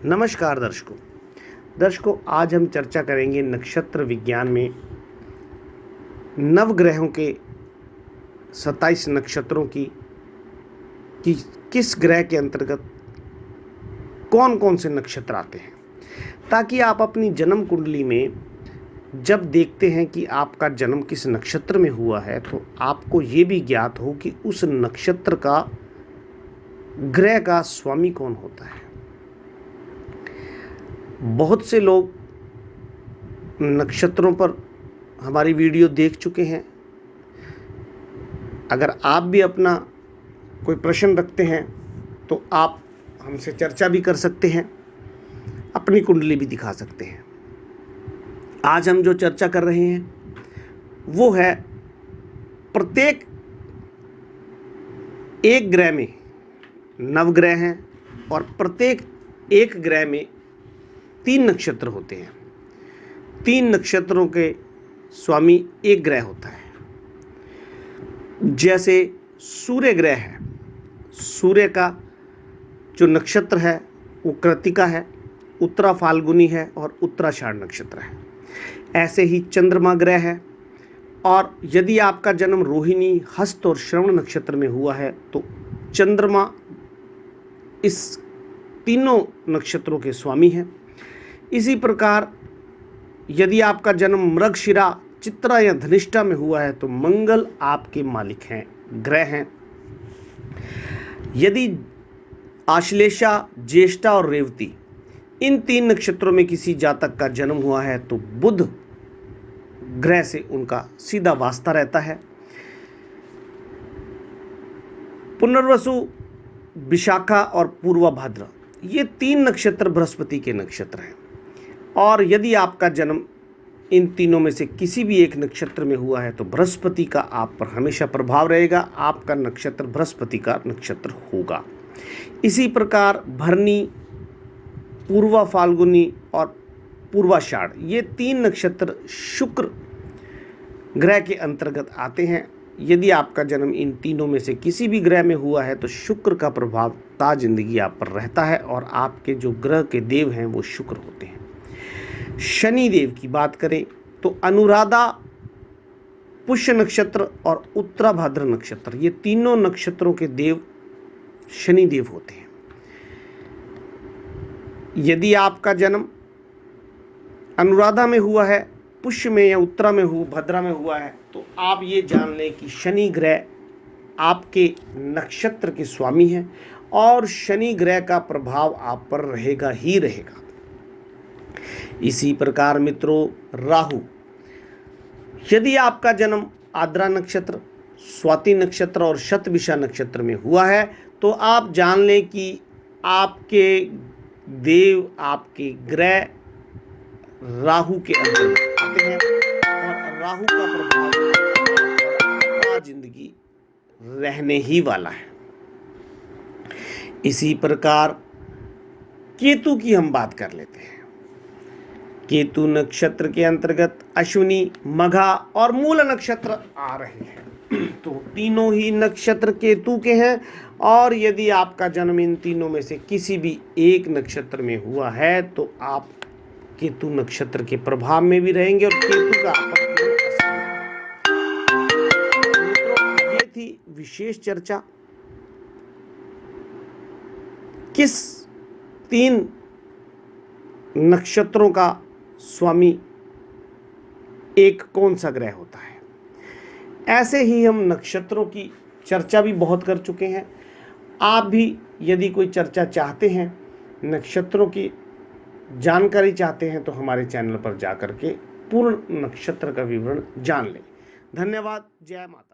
नमस्कार दर्शकों, आज हम चर्चा करेंगे नक्षत्र विज्ञान में नवग्रहों के 27 नक्षत्रों की कि किस ग्रह के अंतर्गत कौन कौन से नक्षत्र आते हैं, ताकि आप अपनी जन्म कुंडली में जब देखते हैं कि आपका जन्म किस नक्षत्र में हुआ है तो आपको ये भी ज्ञात हो कि उस नक्षत्र का ग्रह का स्वामी कौन होता है। बहुत से लोग नक्षत्रों पर हमारी वीडियो देख चुके हैं। अगर आप भी अपना कोई प्रश्न रखते हैं तो आप हमसे चर्चा भी कर सकते हैं, अपनी कुंडली भी दिखा सकते हैं। आज हम जो चर्चा कर रहे हैं वो है प्रत्येक एक ग्रह में नवग्रह हैं और प्रत्येक एक ग्रह में 3 नक्षत्र होते हैं। 3 नक्षत्रों के स्वामी एक ग्रह होता है। जैसे सूर्य ग्रह है, सूर्य का जो नक्षत्र है वो कृत्तिका है, उत्तरा फाल्गुनी है और उत्तराषाढ़ नक्षत्र है। ऐसे ही चंद्रमा ग्रह है, और यदि आपका जन्म रोहिणी, हस्त और श्रवण नक्षत्र में हुआ है तो चंद्रमा इस तीनों नक्षत्रों के स्वामी हैं। इसी प्रकार यदि आपका जन्म मृगशिरा, चित्रा या धनिष्ठा में हुआ है तो मंगल आपके मालिक हैं, ग्रह हैं। यदि आश्लेषा, ज्येष्ठा और रेवती इन 3 नक्षत्रों में किसी जातक का जन्म हुआ है तो बुध ग्रह से उनका सीधा वास्ता रहता है। पुनर्वसु, विशाखा और पूर्वा भाद्र ये 3 नक्षत्र बृहस्पति के नक्षत्र हैं, और यदि आपका जन्म इन तीनों में से किसी भी एक नक्षत्र में हुआ है तो बृहस्पति का आप पर हमेशा प्रभाव रहेगा। आपका नक्षत्र बृहस्पति का नक्षत्र होगा। इसी प्रकार भरणी, पूर्वा फाल्गुनी और पूर्वाषाढ़ ये 3 नक्षत्र शुक्र ग्रह के अंतर्गत आते हैं। यदि आपका जन्म इन तीनों में से किसी भी ग्रह में हुआ है तो शुक्र का प्रभाव ता जिंदगी आप पर रहता है, और आपके जो ग्रह के देव हैं वो शुक्र होते हैं। शनि देव की बात करें तो अनुराधा, पुष्य नक्षत्र और उत्तराभाद्र नक्षत्र ये तीनों नक्षत्रों के देव शनि देव होते हैं। यदि आपका जन्म अनुराधा में हुआ है, पुष्य में या उत्तरा में भद्रा में हुआ है तो आप ये जान लें कि शनि ग्रह आपके नक्षत्र के स्वामी हैं, और शनि ग्रह का प्रभाव आप पर रहेगा ही रहेगा। इसी प्रकार मित्रों, राहु, यदि आपका जन्म आद्रा नक्षत्र, स्वाति नक्षत्र और शतभिषा नक्षत्र में हुआ है तो आप जान लें कि आपके देव, आपके ग्रह राहु के अंतर्गत आते हैं, और राहु का प्रभाव जिंदगी रहने ही वाला है। इसी प्रकार केतु की हम बात कर लेते हैं। केतु नक्षत्र के अंतर्गत अश्विनी, मघा और मूल नक्षत्र आ रहे हैं। तो तीनों ही नक्षत्र केतु के हैं, और यदि आपका जन्म इन तीनों में से किसी भी एक नक्षत्र में हुआ है तो आप केतु नक्षत्र के प्रभाव में भी रहेंगे, और केतु का ये थी विशेष चर्चा किस 3 नक्षत्रों का स्वामी एक कौन सा ग्रह होता है। ऐसे ही हम नक्षत्रों की चर्चा भी बहुत कर चुके हैं। आप भी यदि कोई चर्चा चाहते हैं, नक्षत्रों की जानकारी चाहते हैं तो हमारे चैनल पर जाकर के पूर्ण नक्षत्र का विवरण जान लें। धन्यवाद। जय माता।